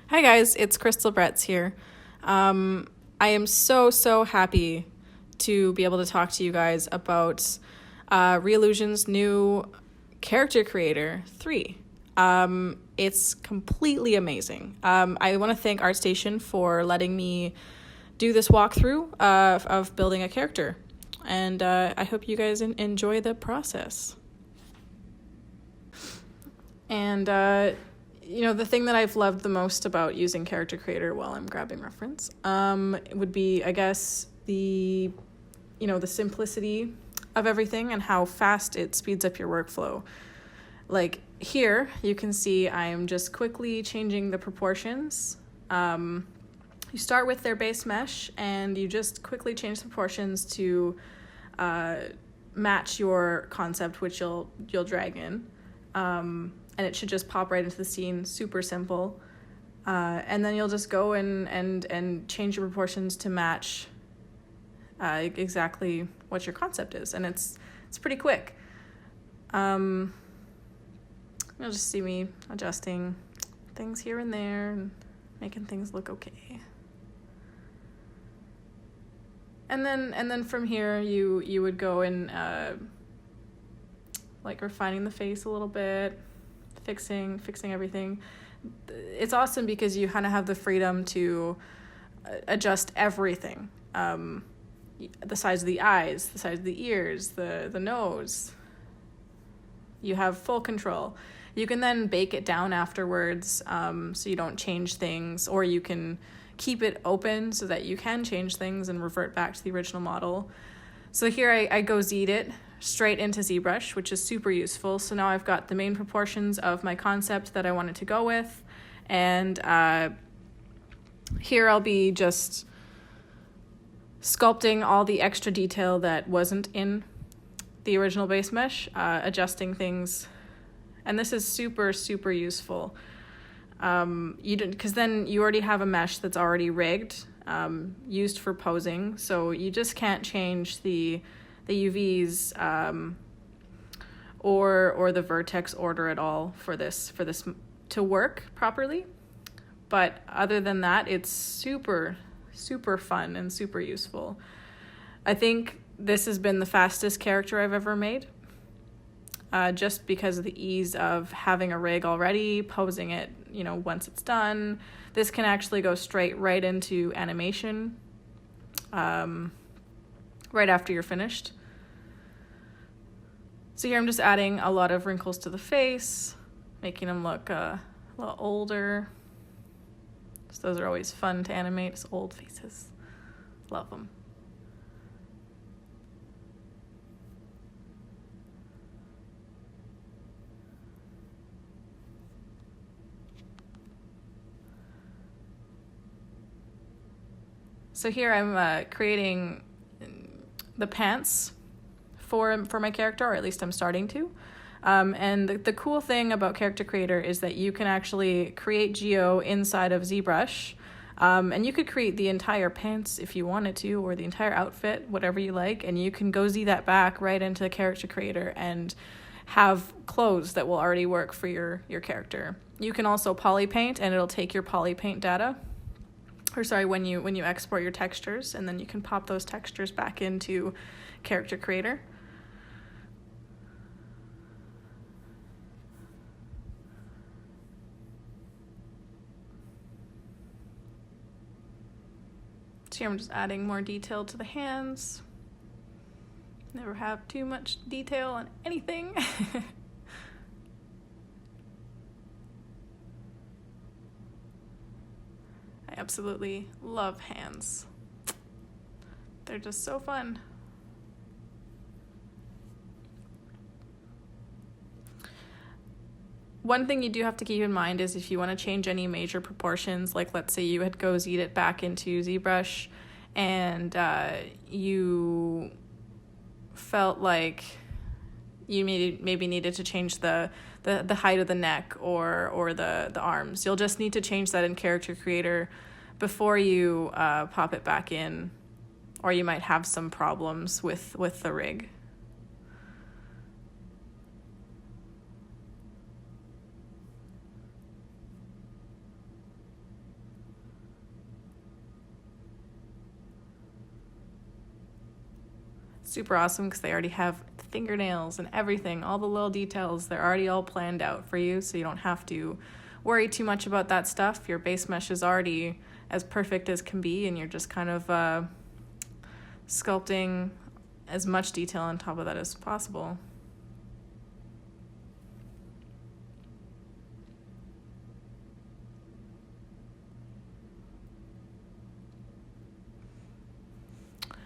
Hi guys, it's Crystal Bretz here. I am so happy to be able to talk to you guys about Reallusion's new character creator 3. It's completely amazing. I want to thank ArtStation for letting me do this walkthrough of building a character, and I hope you guys enjoy the process. And the thing that I've loved the most about using Character Creator while I'm grabbing reference would be, I guess, the simplicity of everything and how fast it speeds up your workflow. Like here, you can see I am just quickly changing the proportions. You start with their base mesh and you just quickly change the proportions to match your concept, which you'll drag in. And it should just pop right into the scene, super simple. And then you'll just go and change your proportions to match exactly what your concept is. And it's pretty quick. You'll just see me adjusting things here and there and making things look okay. And then from here you would go and refining the face a little bit, fixing everything. It's awesome because you kind of have the freedom to adjust everything. The size of the eyes, the size of the ears, the nose. You have full control. You can then bake it down afterwards, so you don't change things, or you can keep it open so that you can change things and revert back to the original model. So here I go Z'd it straight into ZBrush, which is super useful. So now I've got the main proportions of my concept that I wanted to go with, and here I'll be just sculpting all the extra detail that wasn't in the original base mesh, adjusting things, and this is super useful. Because then you already have a mesh that's already rigged, used for posing, so you just can't change the UVs or the vertex order at all for this to work properly. But other than that, it's super fun and super useful. I think this has been the fastest character I've ever made, just because of the ease of having a rig already, posing it, once it's done. This can actually go right into animation right after you're finished. So here I'm just adding a lot of wrinkles to the face, making them look a little older. So those are always fun to animate, it's old faces. Love them. So here I'm creating the pants for my character, or at least I'm starting to. And the cool thing about Character Creator is that you can actually create geo inside of ZBrush, and you could create the entire pants if you wanted to, or the entire outfit, whatever you like, and you can go Z that back right into Character Creator and have clothes that will already work for your character. You can also poly paint, and it'll take your poly paint data, when you export your textures, and then you can pop those textures back into Character Creator. So here I'm just adding more detail to the hands. Never have too much detail on anything. I absolutely love hands. They're just so fun. One thing you do have to keep in mind is if you want to change any major proportions, like let's say you had go Z'd it back into ZBrush and you felt like you maybe needed to change the height of the neck or the arms. You'll just need to change that in Character Creator before you pop it back in, or you might have some problems with the rig. super awesome because they already have fingernails and everything, all the little details, they're already all planned out for you, so you don't have to worry too much about that stuff. Your base mesh is already as perfect as can be, and you're just kind of sculpting as much detail on top of that as possible.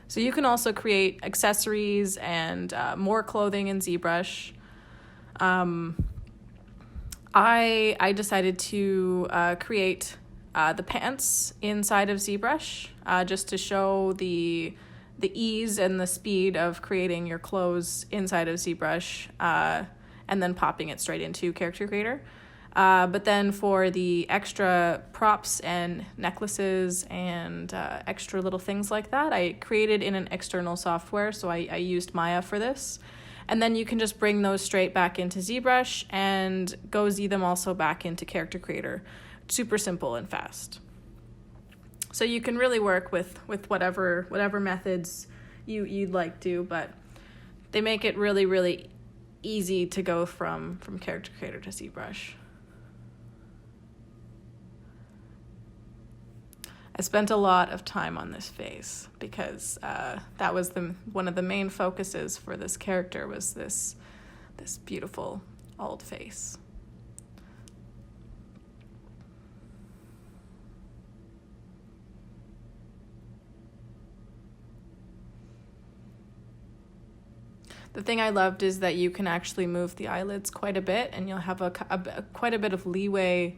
So you can also create accessories and more clothing in ZBrush. I decided to create the pants inside of ZBrush just to show the ease and the speed of creating your clothes inside of ZBrush and then popping it straight into Character Creator. But then for the extra props and necklaces and extra little things like that, I created in an external software, so I used Maya for this. And then you can just bring those straight back into ZBrush and go Z them also back into Character Creator. Super simple and fast. So you can really work with whatever methods you'd like to, but they make it really, really easy to go from Character Creator to ZBrush. I spent a lot of time on this face because that was one of the main focuses for this character, was this beautiful old face. The thing I loved is that you can actually move the eyelids quite a bit, and you'll have quite a bit of leeway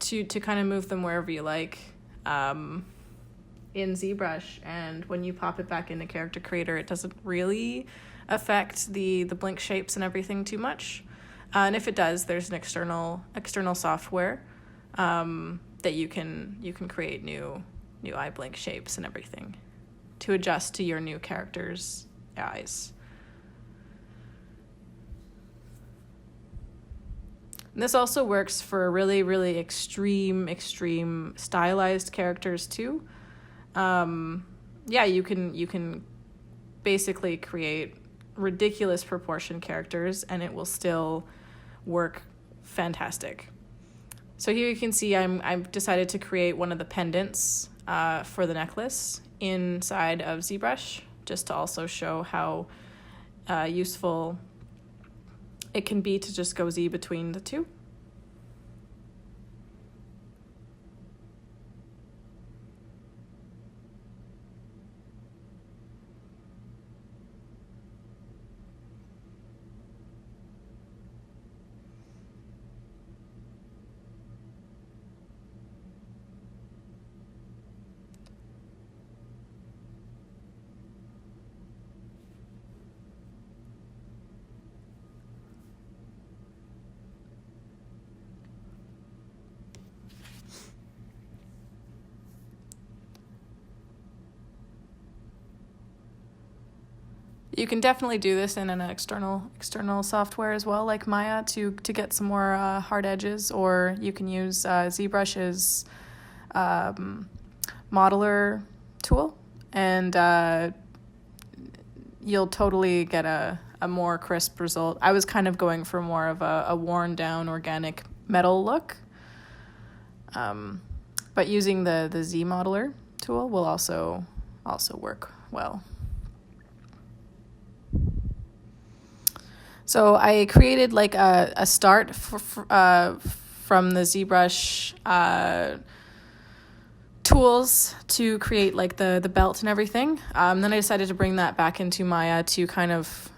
to kind of move them wherever you like in ZBrush. And when you pop it back into Character Creator, it doesn't really affect the blink shapes and everything too much. And if it does, there's an external software that you can create new eye blink shapes and everything to adjust to your new character's eyes. And this also works for really, really extreme stylized characters too. You can basically create ridiculous proportion characters and it will still work fantastic. So here you can see I've decided to create one of the pendants for the necklace inside of ZBrush, just to also show how useful it can be to just go Z between the two. You can definitely do this in an external software as well, like Maya, to get some more hard edges, or you can use ZBrush's modeler tool, and you'll totally get a more crisp result. I was kind of going for more of a worn down organic metal look, but using the Z modeler tool will also work well. So I created like a start from the ZBrush tools to create like the belt and everything. Then I decided to bring that back into Maya to kind of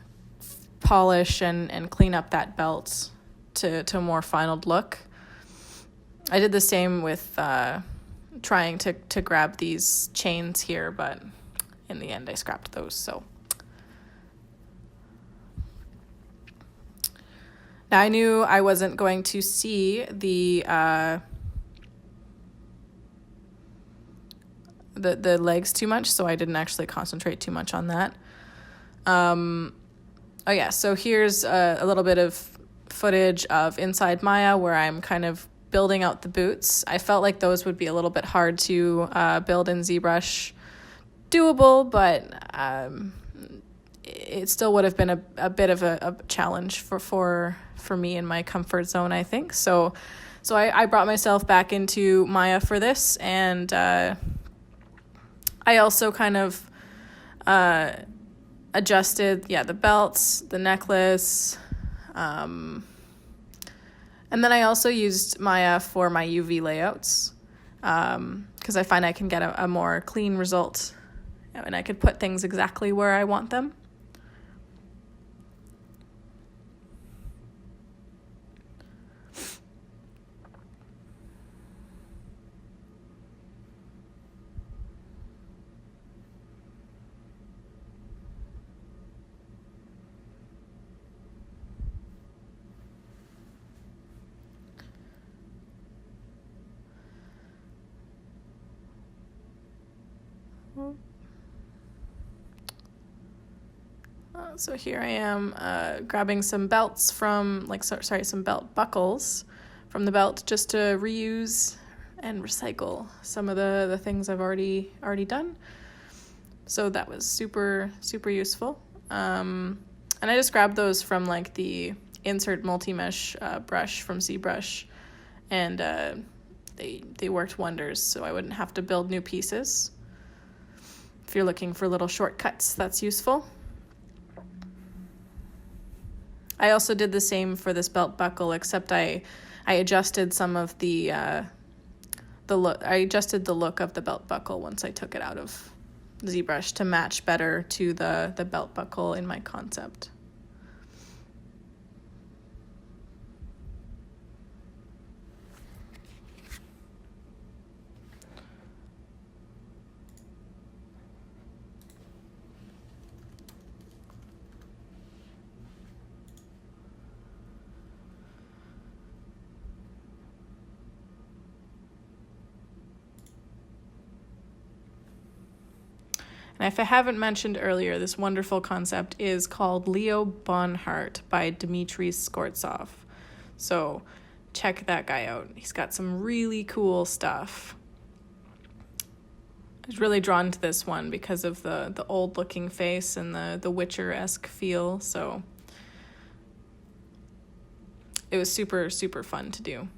polish and clean up that belt to a more final look. I did the same with trying to grab these chains here, but in the end I scrapped those. So now I knew I wasn't going to see the legs too much, so I didn't actually concentrate too much on that. So here's a little bit of footage of inside Maya where I'm kind of building out the boots. I felt like those would be a little bit hard to build in ZBrush doable, but it still would have been a bit of a challenge for me in my comfort zone, I think. So I brought myself back into Maya for this, and I also kind of adjusted, the belts, the necklace, and then I also used Maya for my UV layouts, because I find I can get a more clean result, and I could put things exactly where I want them. So here I am grabbing some belts from, some belt buckles from the belt, just to reuse and recycle some of the things I've already done. So that was super, super useful. And I just grabbed those from like the insert multi-mesh brush from ZBrush, and they worked wonders, so I wouldn't have to build new pieces. If you're looking for little shortcuts, that's useful. I also did the same for this belt buckle, except I adjusted some of the look. I adjusted the look of the belt buckle once I took it out of ZBrush to match better to the belt buckle in my concept. And if I haven't mentioned earlier, this wonderful concept is called Leo Bonhart by Dmitry Skvortsov. So check that guy out. He's got some really cool stuff. I was really drawn to this one because of the old looking face and the Witcher-esque feel. So it was super, super fun to do.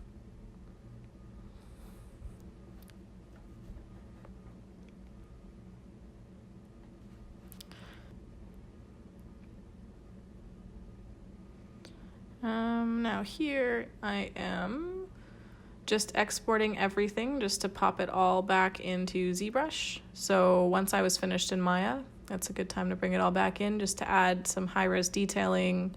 Now here I am just exporting everything just to pop it all back into ZBrush. So once I was finished in Maya, that's a good time to bring it all back in just to add some high-res detailing.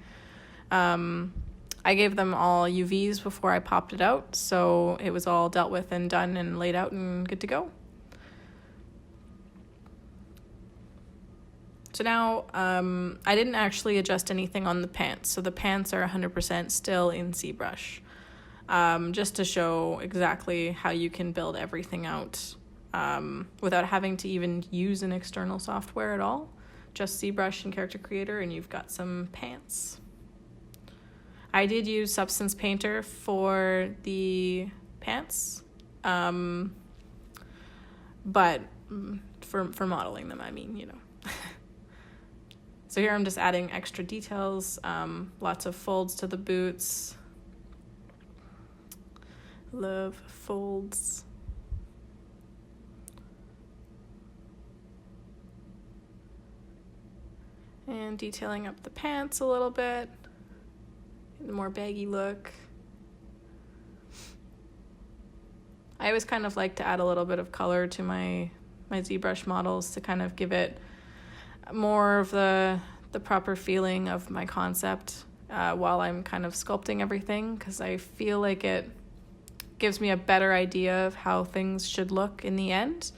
I gave them all UVs before I popped it out, so it was all dealt with and done and laid out and good to go. So now I didn't actually adjust anything on the pants. So the pants are 100% still in ZBrush, just to show exactly how you can build everything out without having to even use an external software at all. Just ZBrush and Character Creator, and you've got some pants. I did use Substance Painter for the pants, but for modeling them, I mean, you know. So here I'm just adding extra details, lots of folds to the boots. Love folds. And detailing up the pants a little bit, the more baggy look. I always kind of like to add a little bit of color to my ZBrush models to kind of give it more of the proper feeling of my concept while I'm kind of sculpting everything, because I feel like it gives me a better idea of how things should look in the end.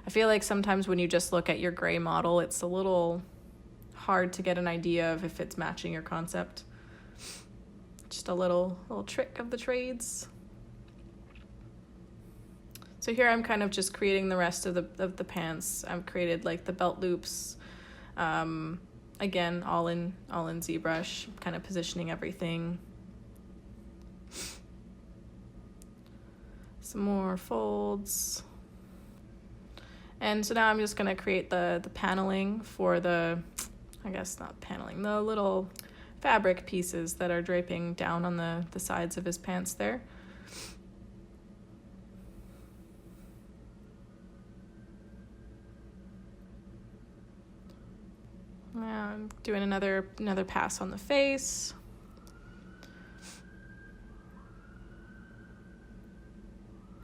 I feel like sometimes when you just look at your gray model, it's a little hard to get an idea of if it's matching your concept. Just a little trick of the trades. So here I'm kind of just creating the rest of the pants. I've created like the belt loops. Again, all in ZBrush, kind of positioning everything. Some more folds. And so now I'm just going to create the paneling for the, I guess not paneling, the little fabric pieces that are draping down on the sides of his pants there. I'm doing another pass on the face.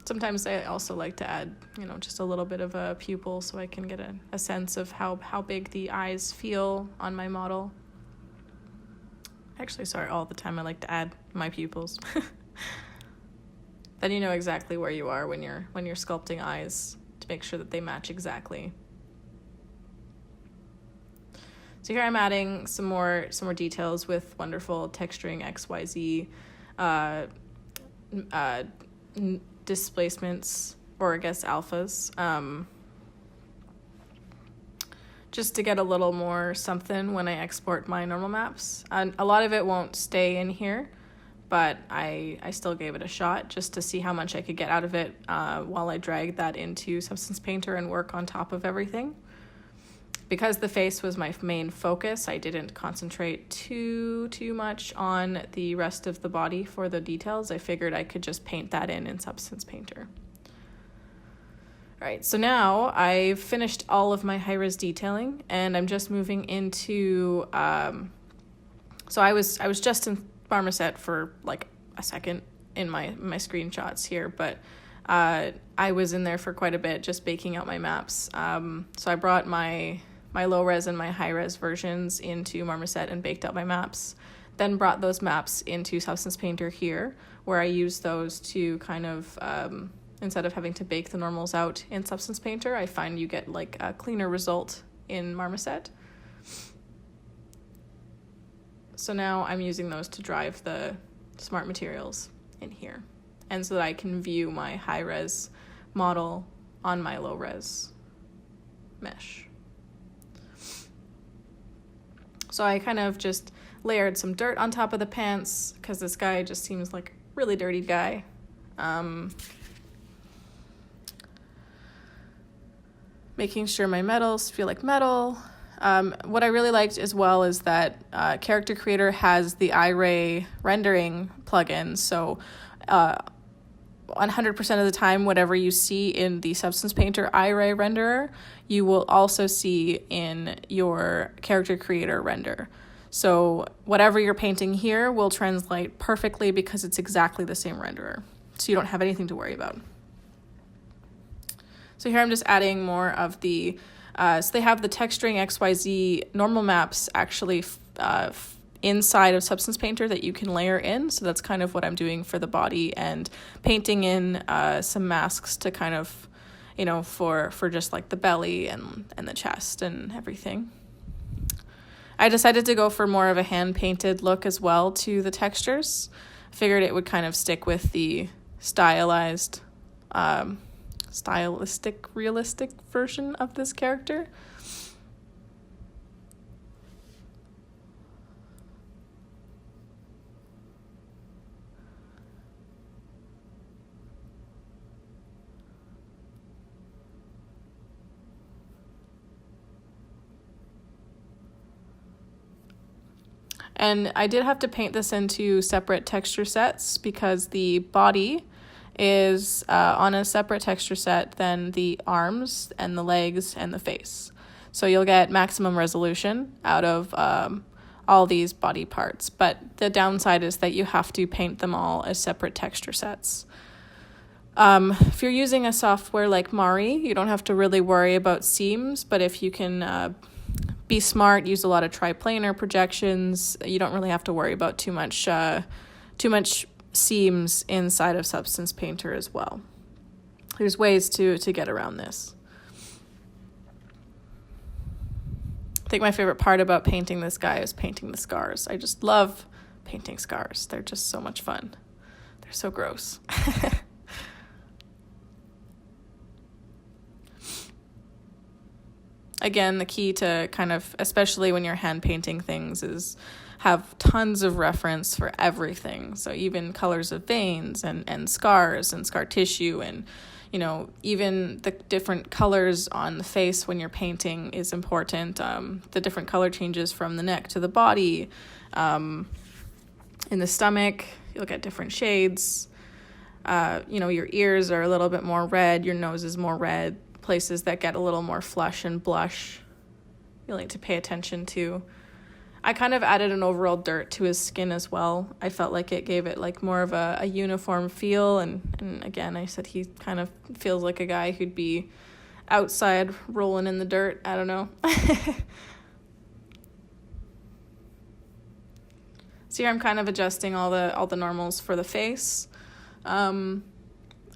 Sometimes I also like to add, just a little bit of a pupil so I can get a sense of how big the eyes feel on my model. Actually, sorry, all the time I like to add my pupils. Then you know exactly where you are when you're sculpting eyes to make sure that they match exactly. So here I'm adding some more details with wonderful texturing XYZ displacements, or I guess alphas, just to get a little more something when I export my normal maps. And a lot of it won't stay in here, but I still gave it a shot just to see how much I could get out of it while I dragged that into Substance Painter and work on top of everything. Because the face was my main focus, I didn't concentrate too much on the rest of the body for the details. I figured I could just paint that in Substance Painter. All right, so now I've finished all of my high-res detailing, and I'm just moving into, so I was just in Marmoset for like a second in my screenshots here, but I was in there for quite a bit just baking out my maps. So I brought my low-res and my high-res versions into Marmoset and baked out my maps, then brought those maps into Substance Painter here, where I use those to kind of, instead of having to bake the normals out in Substance Painter, I find you get like a cleaner result in Marmoset. So now I'm using those to drive the smart materials in here, and so that I can view my high-res model on my low-res mesh. So I kind of just layered some dirt on top of the pants because this guy just seems like a really dirty guy. Making sure my metals feel like metal. What I really liked as well is that Character Creator has the iRay rendering plugin. So 100% of the time, whatever you see in the Substance Painter iRay renderer, you will also see in your Character Creator render. So whatever you're painting here will translate perfectly because it's exactly the same renderer. So you don't have anything to worry about. So here I'm just adding more of the, so they have the texturing XYZ normal maps actually inside of Substance Painter that you can layer in. So that's kind of what I'm doing for the body, and painting in some masks to kind of, for just like the belly and the chest and everything. I decided to go for more of a hand-painted look as well to the textures. I figured it would kind of stick with the stylistic, realistic version of this character. And I did have to paint this into separate texture sets because the body is on a separate texture set than the arms and the legs and the face. So you'll get maximum resolution out of all these body parts. But the downside is that you have to paint them all as separate texture sets. If you're using a software like Mari, you don't have to really worry about seams, but if you can be smart, use a lot of triplanar projections, you don't really have to worry about too much seams inside of Substance Painter as well. There's ways to get around this. I think my favorite part about painting this guy is painting the scars. I just love painting scars. They're just so much fun. They're so gross. Again, the key to kind of, especially when you're hand painting things, is have tons of reference for everything. So even colors of veins and scars and scar tissue and, even the different colors on the face when you're painting is important. The different color changes from the neck to the body. In the stomach, you'll get different shades. Your ears are a little bit more red. Your nose is more red. Places that get a little more flush and blush, you'll need to pay attention to. I kind of added an overall dirt to his skin as well. I felt like it gave it like more of a uniform feel. And again, I said he kind of feels like a guy who'd be outside rolling in the dirt. I don't know. So here I'm kind of adjusting all the normals for the face.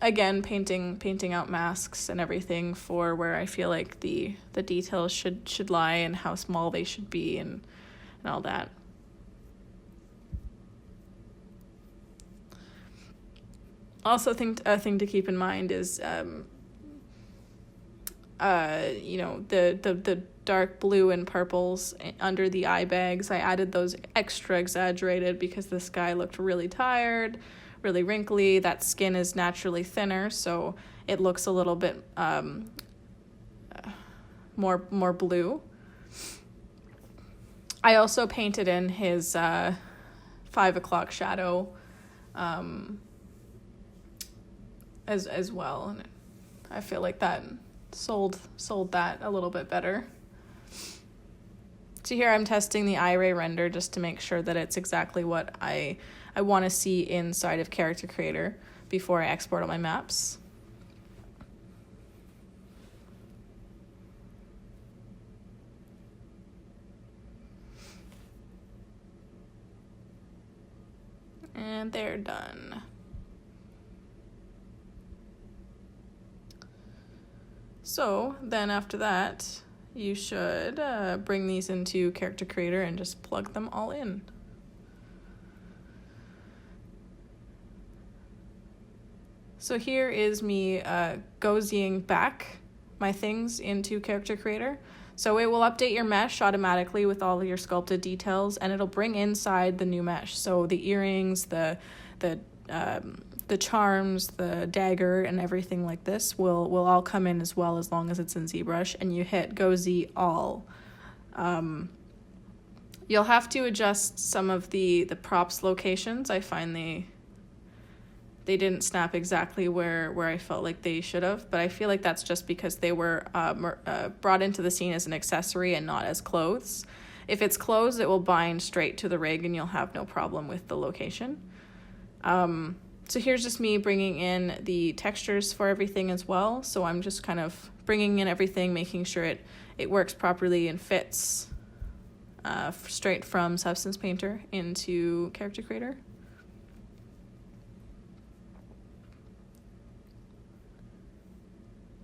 Again, painting out masks and everything for where I feel like the details should lie and how small they should be and all that. Also, a thing to keep in mind is, the dark blue and purples under the eye bags. I added those extra exaggerated because this guy looked really tired, really wrinkly. That skin is naturally thinner, so it looks a little bit more blue. I also painted in his 5 o'clock shadow as well, and I feel like that sold that a little bit better. So here I'm testing the eye-ray render just to make sure that it's exactly what I want to see inside of Character Creator before I export all my maps. And they're done. So then after that, you should bring these into Character Creator and just plug them all in. So here is me gozieing back my things into Character Creator. So it will update your mesh automatically with all of your sculpted details, and it'll bring inside the new mesh. So the earrings, the charms, the dagger, and everything like this will all come in as well, as long as it's in ZBrush, and you hit Gozie All. You'll have to adjust some of the props locations. I find they didn't snap exactly where I felt like they should have, but I feel like that's just because they were brought into the scene as an accessory and not as clothes. If it's clothes, it will bind straight to the rig and you'll have no problem with the location. So here's just me bringing in the textures for everything as well. So I'm just kind of bringing in everything, making sure it works properly and fits straight from Substance Painter into Character Creator.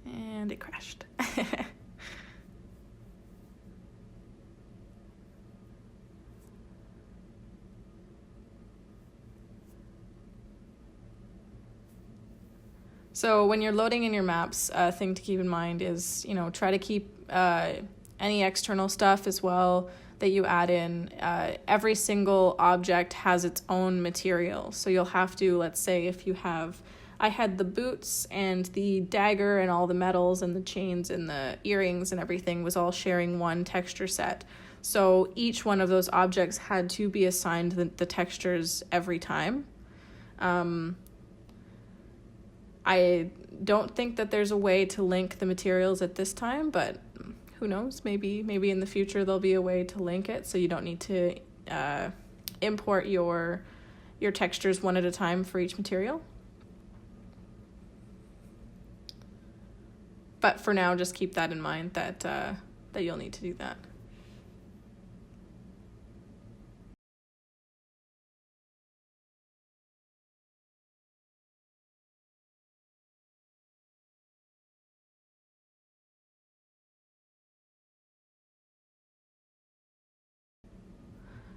And it crashed. So when you're loading in your maps, a thing to keep in mind is, try to keep any external stuff as well that you add in. Every single object has its own material. So you'll have to, let's say if you have, I had the boots and the dagger and all the metals and the chains and the earrings and everything was all sharing one texture set. So each one of those objects had to be assigned the textures every time. I don't think that there's a way to link the materials at this time, but who knows? Maybe in the future there'll be a way to link it, so you don't need to import your textures one at a time for each material. But for now, just keep that in mind that you'll need to do that.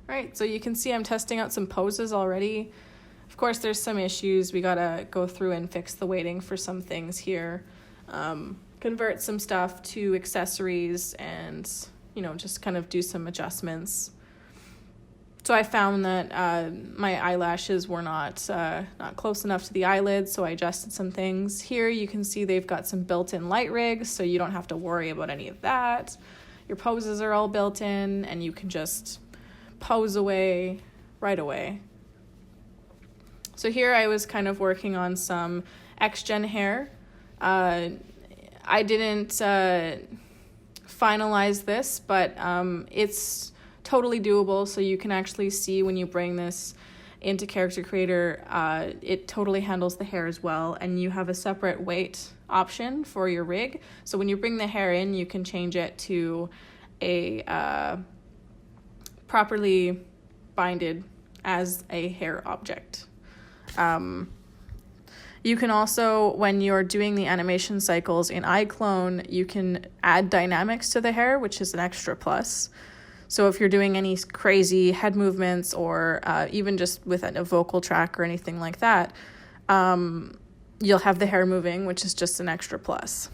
Right, so you can see I'm testing out some poses already. Of course, there's some issues. We gotta go through and fix the weighting for some things here. Convert some stuff to accessories and, just kind of do some adjustments. So I found that my eyelashes were not close enough to the eyelids, so I adjusted some things. Here you can see they've got some built-in light rigs, so you don't have to worry about any of that. Your poses are all built in, and you can just pose away right away. So here I was kind of working on some X-Gen hair. I didn't finalize this, but it's totally doable. So you can actually see when you bring this into Character Creator, it totally handles the hair as well, and you have a separate weight option for your rig. So when you bring the hair in, you can change it to a properly binded as a hair object. You can also, when you're doing the animation cycles in iClone, you can add dynamics to the hair, which is an extra plus. So if you're doing any crazy head movements or even just with a vocal track or anything like that, you'll have the hair moving, which is just an extra plus.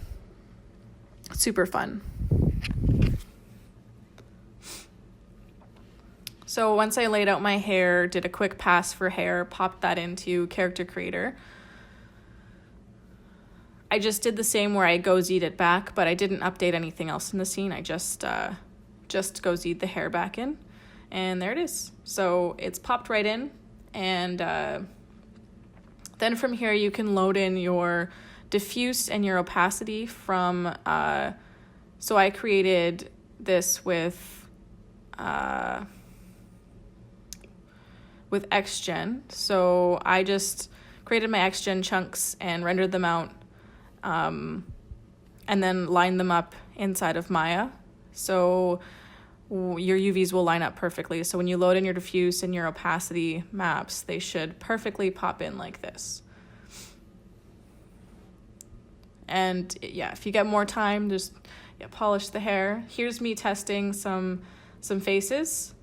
Super fun. So once I laid out my hair, did a quick pass for hair, popped that into Character Creator. I just did the same where I go-Z'd it back, but I didn't update anything else in the scene. I just go-Z'd the hair back in, and there it is. So it's popped right in, and then from here you can load in your diffuse and your opacity from, so I created this with Xgen. So I just created my Xgen chunks and rendered them out, and then lined them up inside of Maya. So your UVs will line up perfectly. So when you load in your diffuse and your opacity maps, they should perfectly pop in like this. And yeah, if you get more time, just polish the hair. Here's me testing some faces.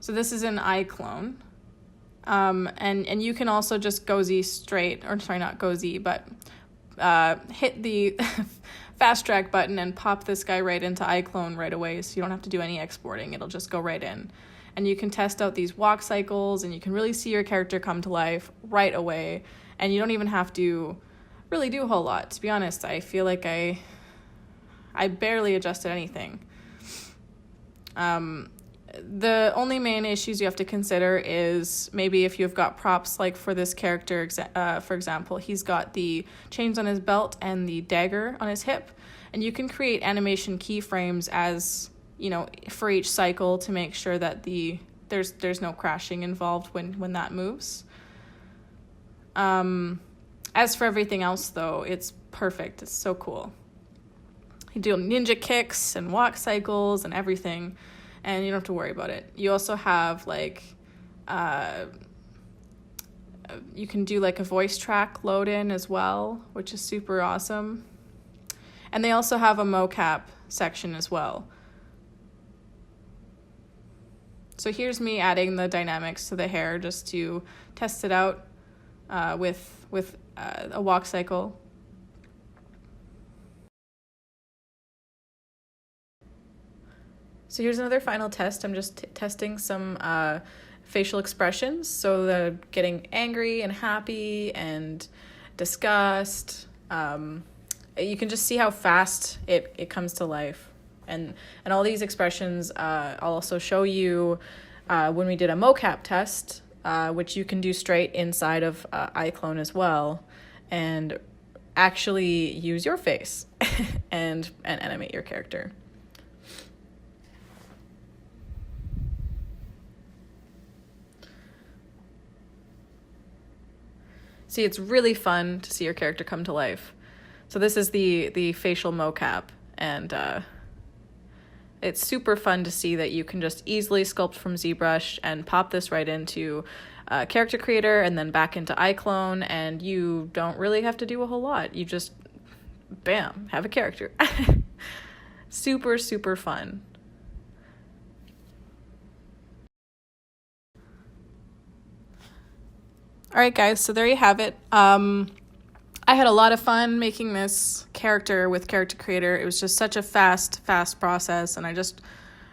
So this is an iClone. And you can also just go-Z straight, or sorry, not go-Z, but hit the fast track button and pop this guy right into iClone right away, so you don't have to do any exporting. It'll just go right in. And you can test out these walk cycles, and you can really see your character come to life right away. And you don't even have to really do a whole lot. To be honest, I feel like I barely adjusted anything. The only main issues you have to consider is maybe if you've got props, like for this character, for example, he's got the chains on his belt and the dagger on his hip, and you can create animation keyframes as, you know, for each cycle to make sure that there's no crashing involved when that moves. As for everything else, though, it's perfect. It's so cool. You do ninja kicks and walk cycles and everything, and you don't have to worry about it. You also have like, you can do like a voice track load in as well, which is super awesome. And they also have a mocap section as well. So here's me adding the dynamics to the hair just to test it out with a walk cycle. So here's another final test. I'm just testing some facial expressions. So the getting angry and happy and disgust. You can just see how fast it comes to life. And all these expressions, I'll also show you when we did a mocap test, which you can do straight inside of iClone as well, and actually use your face and animate your character. See, it's really fun to see your character come to life. So this is the facial mocap, and it's super fun to see that you can just easily sculpt from ZBrush and pop this right into Character Creator and then back into iClone, and you don't really have to do a whole lot. You just, bam, have a character. Super, super fun. All right, guys, so there you have it. I I had a lot of fun making this character with Character Creator. It was just such a fast process, and I just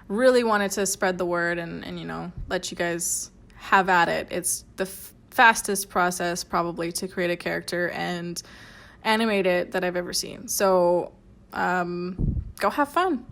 really wanted to spread the word and you know, let you guys have at it. It's the fastest process probably to create a character and animate it that I've ever seen. So go have fun.